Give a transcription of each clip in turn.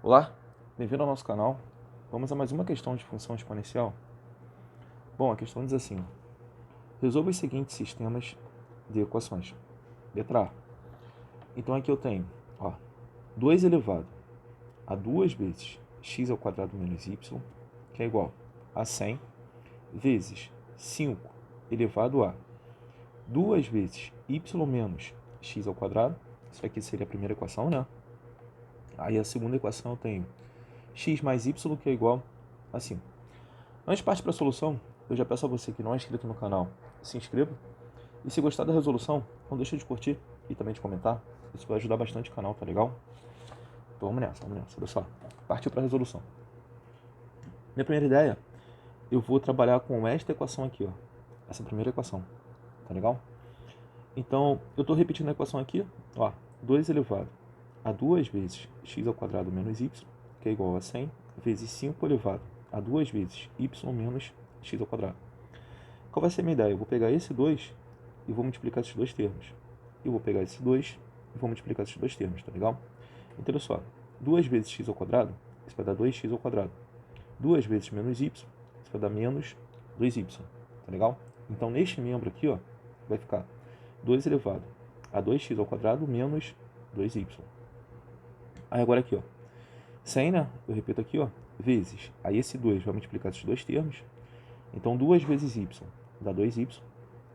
Olá, bem-vindo ao nosso canal. Vamos a mais uma questão de função exponencial. Bom, a questão diz assim: resolva os seguintes sistemas de equações. Letra A. Então aqui eu tenho, 2 elevado a 2 vezes x ao quadrado menos y, que é igual a 100, vezes 5 elevado a 2 vezes y menos x ao quadrado. Isso aqui seria a primeira equação, né? Aí a segunda equação eu tenho x mais y, que é igual a 5. Antes de partir para a solução, eu já peço a você que não é inscrito no canal, se inscreva. E se gostar da resolução, não deixe de curtir e também de comentar. Isso vai ajudar bastante o canal, tá legal? Então vamos nessa. Olha só. Partiu para a resolução. Minha primeira ideia, eu vou trabalhar com esta equação aqui, ó. Essa primeira equação, tá legal? Então, eu estou repetindo a equação aqui, 2 elevado a 2 vezes x ao quadrado menos y, que é igual a 100, vezes 5 elevado a 2 vezes y menos x ao quadrado. Qual vai ser a minha ideia? Eu vou pegar esse 2 e vou multiplicar esses dois termos. Eu vou pegar esse 2 e vou multiplicar esses dois termos, tá legal? Então, olha só, 2 vezes x ao quadrado, isso vai dar 2x ao quadrado. 2 vezes menos y, isso vai dar menos 2y, tá legal? Então, neste membro aqui, ó, vai ficar 2 elevado a 2x ao quadrado menos 2y. Aí agora aqui, ó, 100, né? Eu repito aqui, ó, vezes. Aí esse 2 vai multiplicar esses dois termos. Então, 2 vezes y dá 2y.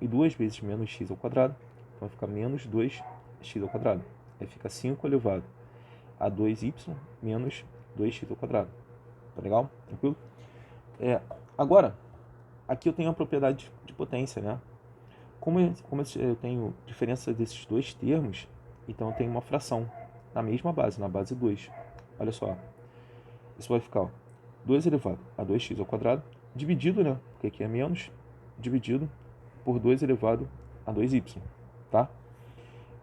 E 2 vezes menos x ao quadrado, então vai ficar menos 2x ao quadrado. Aí fica 5 elevado a 2y menos 2x ao quadrado. Tá legal? Tranquilo? Agora, aqui eu tenho a propriedade de potência, né? Como eu tenho diferença desses dois termos, então eu tenho uma fração na mesma base, na base 2. Olha só, isso vai ficar 2 elevado a 2x ao quadrado, dividido, né, porque aqui é menos, dividido por 2 elevado a 2y, tá?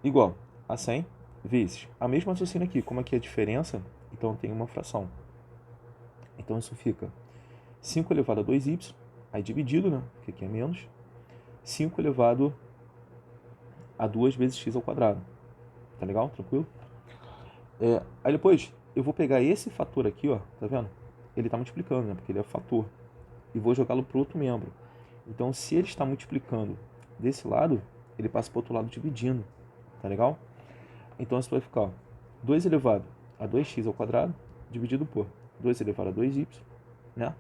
Igual a 100 vezes a mesma raciocínio aqui, como aqui é a diferença, então tem uma fração. Então isso fica 5 elevado a 2y, aí dividido, né, porque aqui é menos, 5 elevado a 2 vezes x ao quadrado. Tá legal? Tranquilo? Aí depois eu vou pegar esse fator aqui, ó, tá vendo? Ele está multiplicando, né? Porque ele é fator. E vou jogá-lo para o outro membro. Então, se ele está multiplicando desse lado, ele passa para o outro lado dividindo. Tá legal? Então, isso vai ficar, ó, 2 elevado a 2x ao quadrado, dividido por 2 elevado a 2y, né?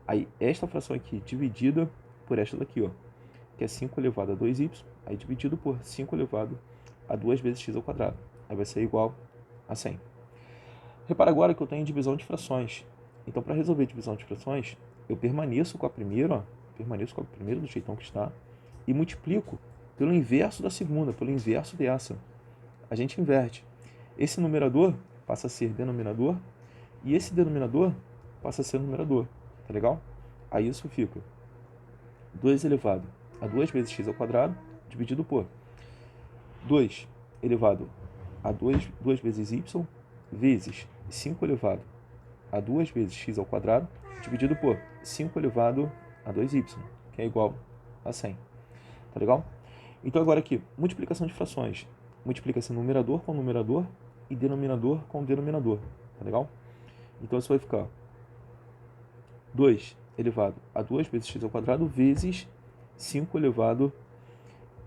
Aí, esta fração aqui dividida por esta daqui, ó, que é 5 elevado a 2y, aí dividido por 5 elevado a 2 vezes x ao quadrado. Aí vai ser igual a 100. Repara agora que eu tenho divisão de frações. Então, para resolver divisão de frações, eu permaneço com a primeira do jeitão que está, e multiplico pelo inverso da segunda, pelo inverso dessa. A gente inverte. Esse numerador passa a ser denominador, e esse denominador passa a ser numerador. Tá legal? Aí isso fica 2 elevado a 2 vezes x ao quadrado, dividido por 2 elevado a 2 vezes y, vezes 5 elevado a 2 vezes x ao quadrado, dividido por 5 elevado a 2y, que é igual a 100. Tá legal? Então agora aqui, multiplicação de frações. Multiplica-se numerador com numerador e denominador com denominador. Tá legal? Então isso vai ficar 2 elevado a 2 vezes x ao quadrado vezes 5 elevado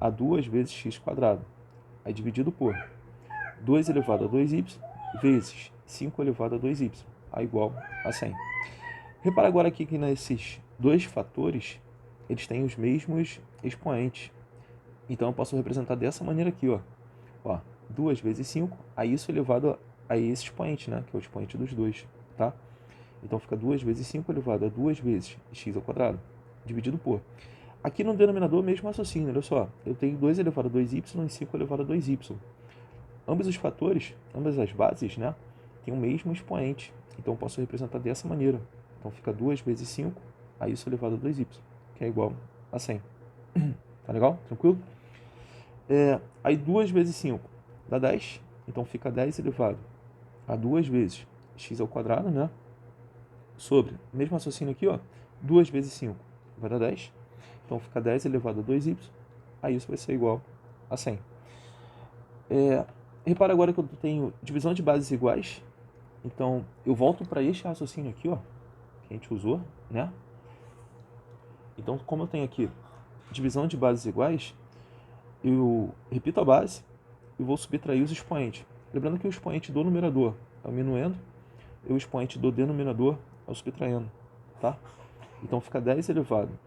a 2 vezes x quadrado. Aí dividido por 2 elevado a 2y vezes 5 elevado a 2y, a igual a 100. Repara agora aqui que nesses dois fatores, eles têm os mesmos expoentes. Então eu posso representar dessa maneira aqui, ó. 2 vezes 5, aí isso elevado a esse expoente, né? Que é o expoente dos dois, tá? Então fica 2 vezes 5 elevado a 2 vezes x ao quadrado, dividido por... Aqui no denominador, mesmo raciocínio, olha só. Eu tenho 2 elevado a 2y e 5 elevado a 2y. Ambos os fatores, ambas as bases, né, têm o mesmo expoente. Então eu posso representar dessa maneira. Então fica 2 vezes 5, aí isso elevado a 2y, que é igual a 100. Tá legal? Tranquilo? Aí 2 vezes 5 dá 10. Então fica 10 elevado a 2 vezes x ao quadrado, né? Sobre, mesmo raciocínio aqui, ó, 2 vezes 5 vai dar 10. Então fica 10 elevado a 2y, aí isso vai ser igual a 100. Repara agora que eu tenho divisão de bases iguais Então, eu volto para este raciocínio aqui, ó, que a gente usou, né? Então, como eu tenho aqui divisão de bases iguais, eu repito a base e vou subtrair os expoentes. Lembrando que o expoente do numerador é o minuendo e o expoente do denominador é o subtraindo, tá? Então, fica 10 elevado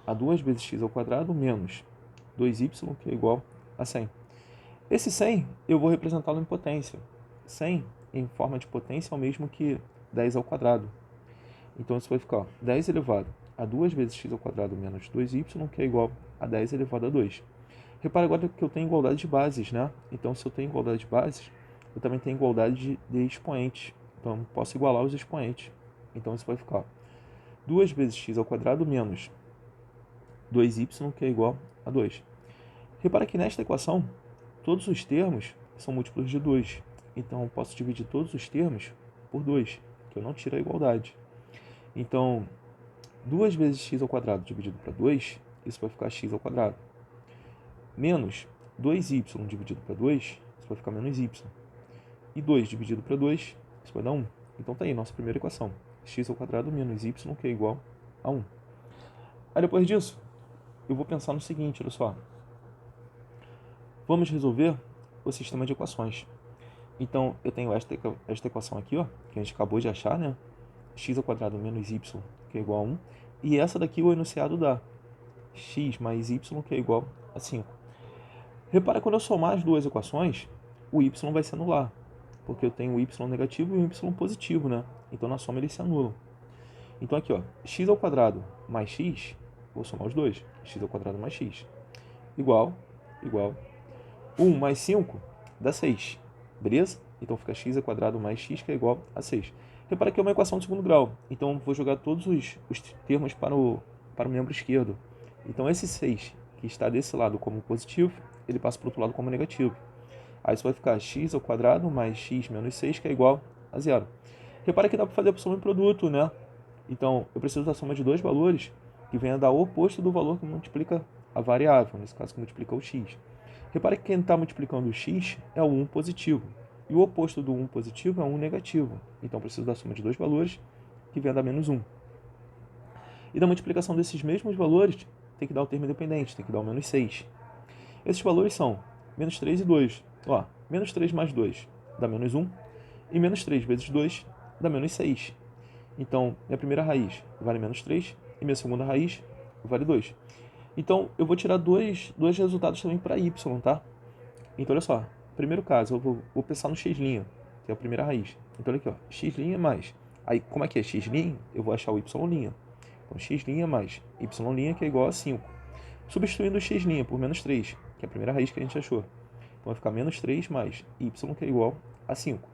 a 2 vezes x ao quadrado menos 2y, que é igual a 100. Esse 100 eu vou representá-lo em potência. 100 em forma de potência é o mesmo que 10 ao quadrado. Então isso vai ficar, ó, 10 elevado a 2 vezes x ao quadrado menos 2y, que é igual a 10 elevado a 2. Repara agora que eu tenho igualdade de bases, né? Então se eu tenho igualdade de bases, eu também tenho igualdade de expoentes. Então eu posso igualar os expoentes. Então isso vai ficar 2 vezes x ao quadrado menos 2y, que é igual a 2. Repara que nesta equação, todos os termos são múltiplos de 2. Então, eu posso dividir todos os termos por 2, que eu não tiro a igualdade. Então, 2 vezes x ao quadrado dividido para 2, isso vai ficar x ao quadrado. Menos 2y dividido para 2, isso vai ficar menos y. E 2 dividido para 2, isso vai dar 1. Então, está aí nossa primeira equação. X ao quadrado menos y, que é igual a 1. Aí, depois disso, eu vou pensar no seguinte, olha só. Vamos resolver o sistema de equações. Então, eu tenho esta equação aqui, ó, que a gente acabou de achar, né? X ao quadrado menos y, que é igual a 1. E essa daqui o enunciado dá x mais y, que é igual a 5. Repara, quando eu somar as duas equações, o y vai se anular, porque eu tenho o y negativo e o y positivo, né? Então, na soma eles se anulam. Então, aqui, ó, x ao quadrado mais x, vou somar os dois, x ao quadrado mais x, igual 1 mais 5 dá 6, beleza? Então fica x ao quadrado mais x, que é igual a 6. Repara que é uma equação de segundo grau, então vou jogar todos os termos para o membro esquerdo. Então esse 6, que está desse lado como positivo, ele passa para o outro lado como negativo. Aí isso vai ficar x ao quadrado mais x menos 6, que é igual a 0. Repara que dá para fazer a soma em produto, né? Então eu preciso da soma de dois valores que venha dar o oposto do valor que multiplica a variável, nesse caso que multiplica o x. Repare que quem está multiplicando o x é o 1 positivo. E o oposto do 1 positivo é o 1 negativo. Então, preciso da soma de dois valores, que venha dar menos 1. E da multiplicação desses mesmos valores, tem que dar o termo independente, tem que dar o menos 6. Esses valores são menos 3 e 2. Ó, menos 3 mais 2 dá menos 1. E menos 3 vezes 2 dá menos 6. Então, minha primeira raiz vale menos 3 e minha segunda raiz vale 2. Então, eu vou tirar dois resultados também para y, tá? Então, olha só. Primeiro caso, eu vou pensar no x', que é a primeira raiz. Então, olha aqui, ó. X' mais... Aí, como é que é x'? Eu vou achar o y'. Então, x' mais y', que é igual a 5. Substituindo o x' por menos 3, que é a primeira raiz que a gente achou. Então, vai ficar menos 3 mais y, que é igual a 5.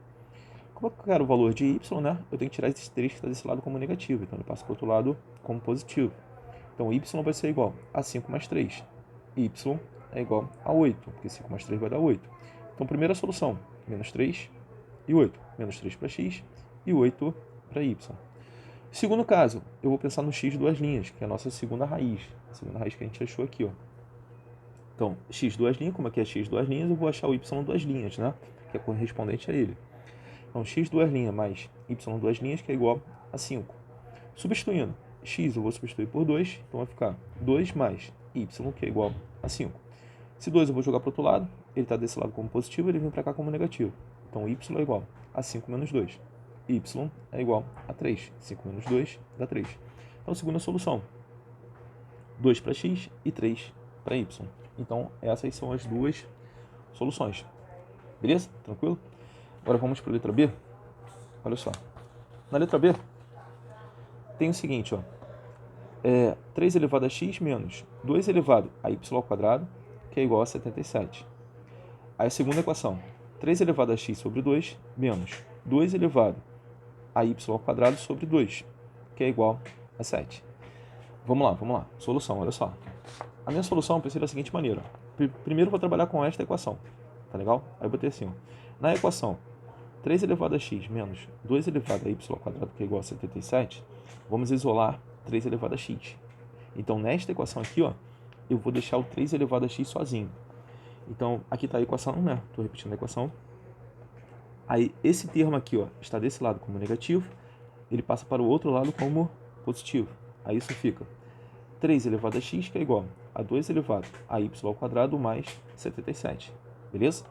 Como eu quero o valor de y, né? Eu tenho que tirar esse 3 que está desse lado como negativo. Então, ele passa para o outro lado como positivo. Então, y vai ser igual a 5 mais 3. Y é igual a 8, porque 5 mais 3 vai dar 8. Então, primeira solução, menos 3 e 8. Menos 3 para x e 8 para y. Segundo caso, eu vou pensar no x duas linhas, que é a nossa segunda raiz. A segunda raiz que a gente achou aqui, ó. Então, x duas linhas, como aqui é x duas linhas, eu vou achar o y duas linhas, né? Que é correspondente a ele. Então, x duas linhas mais y duas linhas, que é igual a 5. Substituindo, x eu vou substituir por 2, então vai ficar 2 mais y, que é igual a 5. Esse 2 eu vou jogar para o outro lado, ele está desse lado como positivo, ele vem para cá como negativo. Então, y é igual a 5 menos 2. Y é igual a 3. 5 menos 2 dá 3. Então, segunda solução, 2 para x e 3 para y. Então, essas são as duas soluções. Beleza? Tranquilo? Agora vamos para a letra B. Olha só. Na letra B, tem o seguinte, ó. 3 elevado a x menos 2 elevado a y ao quadrado, que é igual a 77. Aí a segunda equação, 3 elevado a x sobre 2 menos 2 elevado a y ao quadrado sobre 2, que é igual a 7. Vamos lá. Solução, olha só. A minha solução precisa da seguinte maneira. Primeiro eu vou trabalhar com esta equação, tá legal? Aí eu botei assim, ó. Na equação 3 elevado a x menos 2 elevado a y ao quadrado, que é igual a 77, vamos isolar 3 elevado a x. Então, nesta equação aqui, ó, eu vou deixar o 3 elevado a x sozinho. Então, aqui está a equação, né? Estou repetindo a equação. Aí esse termo aqui, ó, está desse lado como negativo, ele passa para o outro lado como positivo. Aí isso fica 3 elevado a x, que é igual a 2 elevado a y ao quadrado mais 77. Beleza?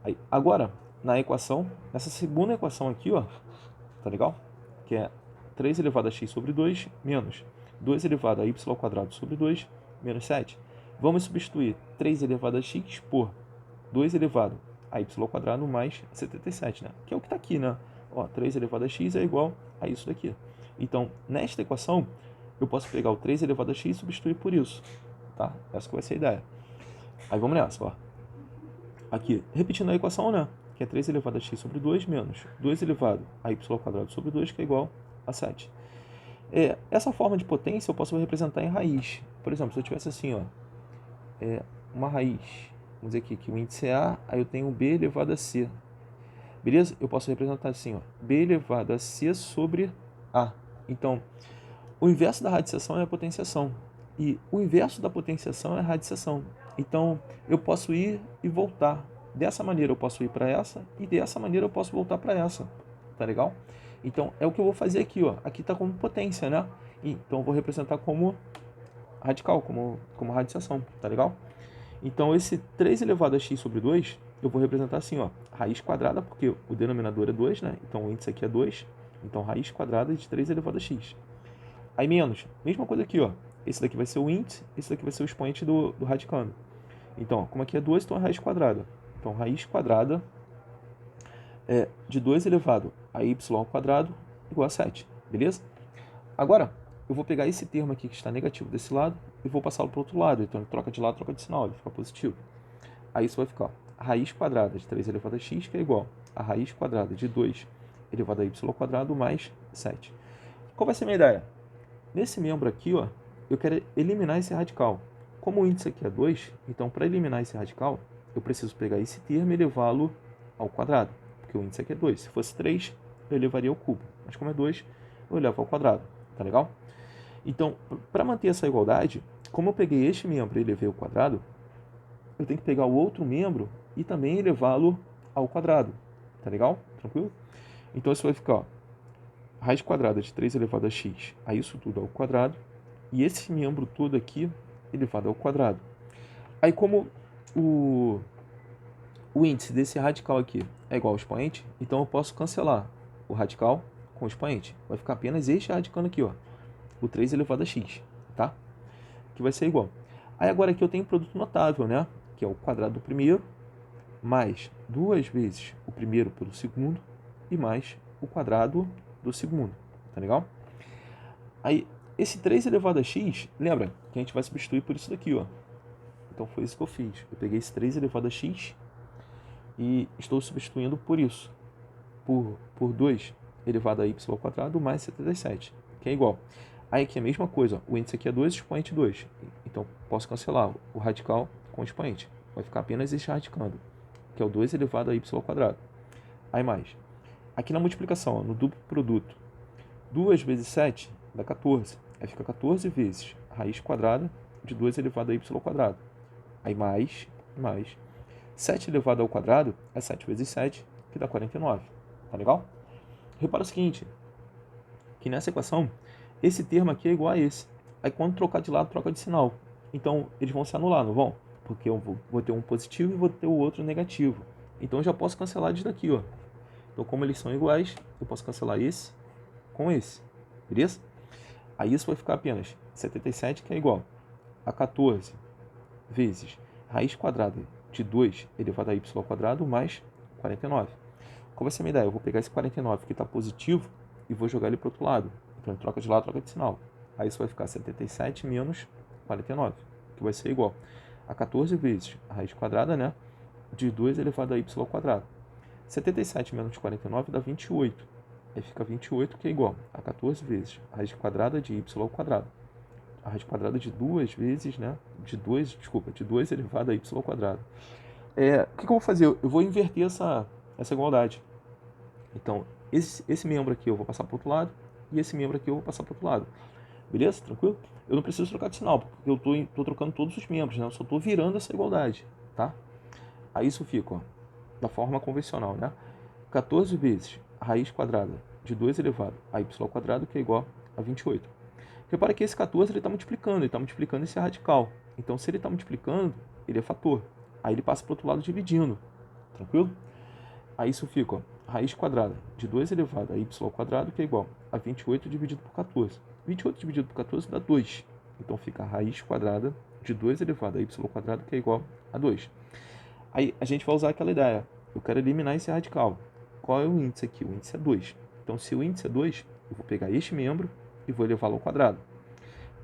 Aí, agora, na equação, nessa segunda equação aqui, ó, tá legal? Que é 3 elevado a x sobre 2 menos 2 elevado a y ao quadrado sobre 2 menos 7. Vamos substituir 3 elevado a x por 2 elevado a y ao quadrado mais 77, né? Que é o que está aqui, né? Ó, 3 elevado a x é igual a isso daqui. Então, nesta equação, eu posso pegar o 3 elevado a x e substituir por isso, tá? Essa que vai ser a ideia. Aí vamos nessa, ó. Aqui, repetindo a equação, né? Que é 3 elevado a x sobre 2 menos 2 elevado a y ao quadrado sobre 2, que é igual a 7. Essa forma de potência eu posso representar em raiz. Por exemplo, se eu tivesse assim, ó, uma raiz, vamos dizer aqui que o índice é A, aí eu tenho B elevado a C. Beleza? Eu posso representar assim, ó, B elevado a C sobre A. Então, o inverso da radiciação é a potenciação. E o inverso da potenciação é a radiciação. Então, eu posso ir e voltar. Dessa maneira eu posso ir para essa e dessa maneira eu posso voltar para essa. Tá legal? Então, é o que eu vou fazer aqui, ó. Aqui está como potência, né? Então, eu vou representar como radical, como radiciação. Tá legal? Então, esse 3 elevado a x sobre 2, eu vou representar assim, ó. Raiz quadrada, porque o denominador é 2, né? Então, o índice aqui é 2. Então, raiz quadrada de 3 elevado a x. Aí menos, mesma coisa aqui, ó. Esse daqui vai ser o índice, esse daqui vai ser o expoente do radicando. Então, como aqui é 2, então é raiz quadrada. Então, raiz quadrada de 2 elevado a y ao quadrado igual a 7, beleza? Agora, eu vou pegar esse termo aqui que está negativo desse lado e vou passá-lo para o outro lado. Então, ele troca de lado, troca de sinal, ele fica positivo. Aí isso vai ficar, ó, raiz quadrada de 3 elevado a x, que é igual a raiz quadrada de 2 elevado a y ao quadrado mais 7. Qual vai ser a minha ideia? Nesse membro aqui, ó, eu quero eliminar esse radical. Como o índice aqui é 2, então para eliminar esse radical, eu preciso pegar esse termo e levá-lo ao quadrado. Porque o índice aqui é 2. Se fosse 3, eu levaria ao cubo. Mas como é 2, eu levo ao quadrado. Tá legal? Então, para manter essa igualdade, como eu peguei este membro e levei ao quadrado, eu tenho que pegar o outro membro e também levá-lo ao quadrado. Tá legal? Tranquilo? Então, isso vai ficar, ó, raiz quadrada de 3 elevado a x, a isso tudo ao quadrado, e esse membro todo aqui elevado ao quadrado. Aí como o índice desse radical aqui é igual ao expoente, então eu posso cancelar o radical com o expoente. Vai ficar apenas este radicando aqui, ó, o 3 elevado a x, tá? Que vai ser igual. Aí agora aqui eu tenho um produto notável, né? Que é o quadrado do primeiro, mais 2 vezes o primeiro pelo segundo, e mais o quadrado do segundo, tá legal? Aí, esse 3 elevado a x, lembra que a gente vai substituir por isso daqui, ó. Então foi isso que eu fiz. Eu peguei esse 3 elevado a x e estou substituindo por isso. Por 2 elevado a y ao quadrado mais 77, que é igual. Aí aqui é a mesma coisa, ó. O índice aqui é 2, expoente 2. Então posso cancelar o radical com o expoente. Vai ficar apenas esse radicando, que é o 2 elevado a y ao quadrado. Aí mais. Aqui na multiplicação, ó, no duplo produto, 2 vezes 7 dá 14. Aí fica 14 vezes raiz quadrada de 2 elevado a y ao quadrado. Aí mais 7 elevado ao quadrado é 7 vezes 7, que dá 49. Tá legal? Repara o seguinte, que nessa equação, esse termo aqui é igual a esse. Aí quando trocar de lado, troca de sinal. Então, eles vão se anular, não vão? Porque eu vou ter um positivo e vou ter o outro negativo. Então, eu já posso cancelar isso daqui, ó. Então, como eles são iguais, eu posso cancelar esse com esse. Beleza? Aí isso vai ficar apenas 77, que é igual a 14 vezes raiz quadrada de 2 elevado a y ao quadrado mais 49. Qual vai ser a minha ideia? Eu vou pegar esse 49 que está positivo e vou jogar ele para o outro lado. Então, troca de lado, troca de sinal. Aí isso vai ficar 77 menos 49, que vai ser igual a 14 vezes a raiz quadrada, né, de 2 elevado a y ao quadrado. 77 menos 49 dá 28. Aí fica 28, que é igual a 14 vezes a raiz quadrada de y ao quadrado. A raiz quadrada de 2 vezes, né, de 2 elevado a y ao quadrado. O que eu vou fazer? Eu vou inverter essa igualdade. Então, esse membro aqui eu vou passar para o outro lado, e esse membro aqui eu vou passar para o outro lado. Beleza? Tranquilo? Eu não preciso trocar de sinal, porque eu estou trocando todos os membros, né? Eu só estou virando essa igualdade, tá? Aí isso fica, ó, da forma convencional, né? 14 vezes a raiz quadrada de 2 elevado a y ao quadrado, que é igual a 28. Repara que esse 14 ele está multiplicando esse radical. Então, se ele está multiplicando, ele é fator. Aí ele passa para o outro lado dividindo. Tranquilo? Aí isso fica, ó, raiz quadrada de 2 elevado a y ao quadrado, que é igual a 28 dividido por 14. 28 dividido por 14 dá 2. Então fica a raiz quadrada de 2 elevado a y ao quadrado, que é igual a 2. Aí a gente vai usar aquela ideia. Eu quero eliminar esse radical. Qual é o índice aqui? O índice é 2. Então, se o índice é 2, eu vou pegar este membro e vou elevá-lo ao quadrado.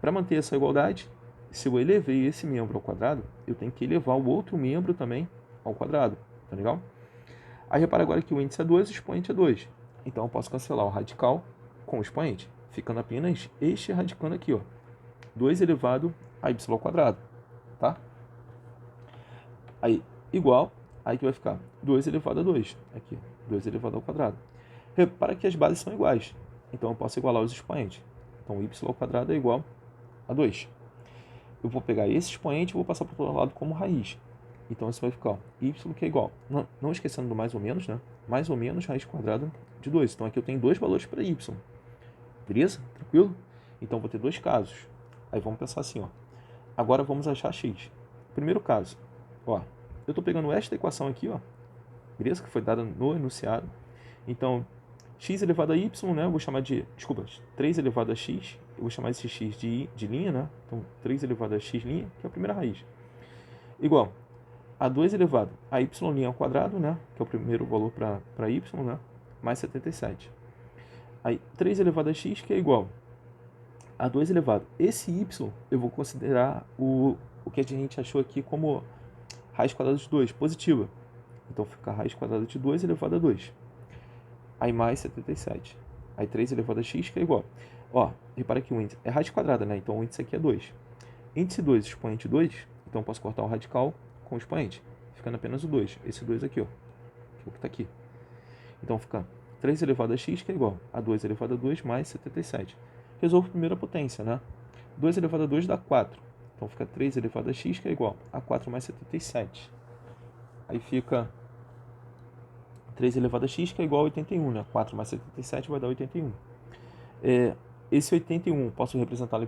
Para manter essa igualdade, se eu elevei esse membro ao quadrado, eu tenho que elevar o outro membro também ao quadrado. Tá legal? Aí repara agora que o índice é 2 e o expoente é 2. Então eu posso cancelar o radical com o expoente, ficando apenas este radicando aqui, ó, 2 elevado a y ao quadrado. Tá? Aí, igual, aí que vai ficar 2 elevado a 2. Aqui, 2 elevado ao quadrado. Repara que as bases são iguais. Então eu posso igualar os expoentes. Então y ao quadrado é igual a 2. Eu vou pegar esse expoente e vou passar para o outro lado como raiz. Então isso vai ficar, ó, y que é igual, não esquecendo do mais ou menos, né? Mais ou menos raiz quadrada de 2. Então aqui eu tenho dois valores para y. Beleza? Tranquilo? Então vou ter dois casos. Aí vamos pensar assim, ó. Agora vamos achar x. Primeiro caso, ó, eu estou pegando esta equação aqui, ó, beleza? Que foi dada no enunciado. Então, x elevado a y, né? Eu vou chamar de, 3 elevado a x. Eu vou chamar esse x de linha, né? Então, 3 elevado a x linha, que é a primeira raiz. Igual a 2 elevado a y' ao quadrado, né? Que é o primeiro valor para y, né? Mais 77. Aí, 3 elevado a x, que é igual a 2 elevado. Esse y eu vou considerar o que a gente achou aqui como raiz quadrada de 2, positiva. Então, fica a raiz quadrada de 2 elevado a 2. Aí, mais 77. Aí, 3 elevado a x, que é igual. Ó, repara que o índice é raiz quadrada, né? Então, o índice aqui é 2. Índice 2, expoente 2. Então, eu posso cortar o radical com o expoente, ficando apenas o 2. Esse 2 aqui, ó, que é o que está aqui. Então, fica 3 elevado a x, que é igual a 2 elevado a 2 mais 77. Resolvo a primeira potência, né? 2 elevado a 2 dá 4. Então, fica 3 elevado a x, que é igual a 4 mais 77. Aí fica 3 elevado a x, que é igual a 81, né? 4 mais 77 vai dar 81. Esse 81 posso representá-lo em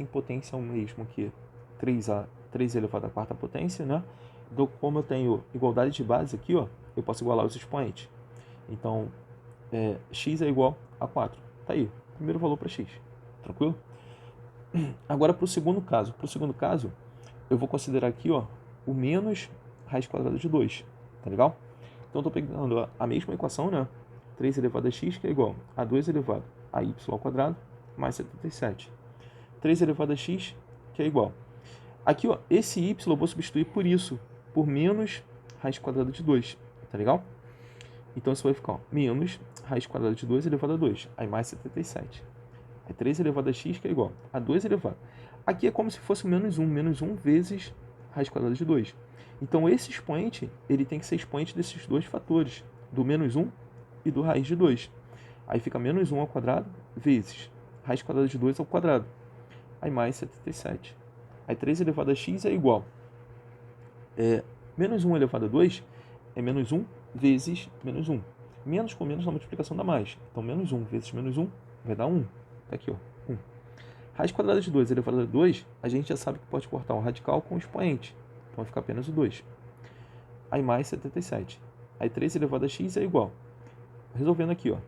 potência é o mesmo que 3 elevado à quarta potência, né? Então, como eu tenho igualdade de base aqui, ó, eu posso igualar os expoentes. Então, x é igual a 4. Tá aí, primeiro valor para x. Tranquilo? Agora, para o segundo caso. Para o segundo caso, eu vou considerar aqui, ó, o menos raiz quadrada de 2. Tá legal? Então, eu estou pegando a mesma equação, né? 3 elevado a x, que é igual a 2 elevado a y ao quadrado, mais 77. 3 elevado a x, que é igual. Aqui, ó, esse y eu vou substituir por isso, por menos raiz quadrada de 2. Tá legal? Então, isso vai ficar, ó, menos raiz quadrada de 2 elevado a 2. Aí, mais 77. Aí, 3 elevado a x, que é igual a 2 elevado. Aqui é como se fosse o menos 1. Menos 1 vezes raiz quadrada de 2. Então, esse expoente, ele tem que ser expoente desses dois fatores, do menos 1 e do raiz de 2. Aí, fica menos 1 ao quadrado vezes raiz quadrada de 2 ao quadrado. Aí, mais 77. Aí, 3 elevado a x é igual. Menos 1 elevado a 2 é menos 1 vezes menos 1. Menos com menos na multiplicação dá mais. Então, menos 1 vezes menos 1 vai dar 1. Tá aqui, ó, 1. Raiz quadrada de 2 elevado a 2, a gente já sabe que pode cortar o radical com o expoente. Então, vai ficar apenas o 2. Aí, mais 77. Aí, 3 elevado a x é igual. Resolvendo aqui, ó,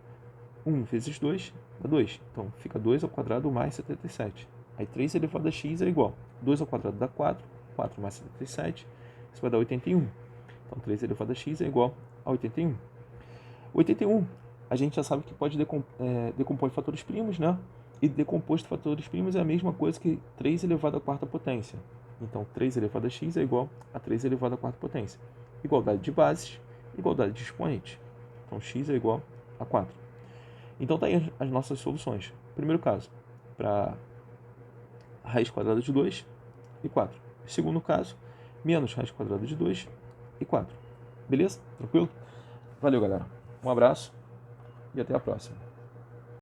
1 vezes 2 dá 2. Então, fica 2 ao quadrado mais 77. Aí, 3 elevado a x é igual. 2 ao quadrado dá 4. 4 mais 77. Isso vai dar 81. Então, 3 elevado a x é igual a 81. 81, a gente já sabe que pode decompor em fatores primos, né? E decomposto em fatores primos é a mesma coisa que 3 elevado à quarta potência. Então, 3 elevado a x é igual a 3 elevado à quarta potência. Igualdade de bases, igualdade de expoentes. Então, x é igual a 4. Então, tá aí as nossas soluções. Primeiro caso, para raiz quadrada de 2 e 4. Segundo caso, menos raiz quadrada de 2 e 4. Beleza? Tranquilo? Valeu, galera. Um abraço e até a próxima.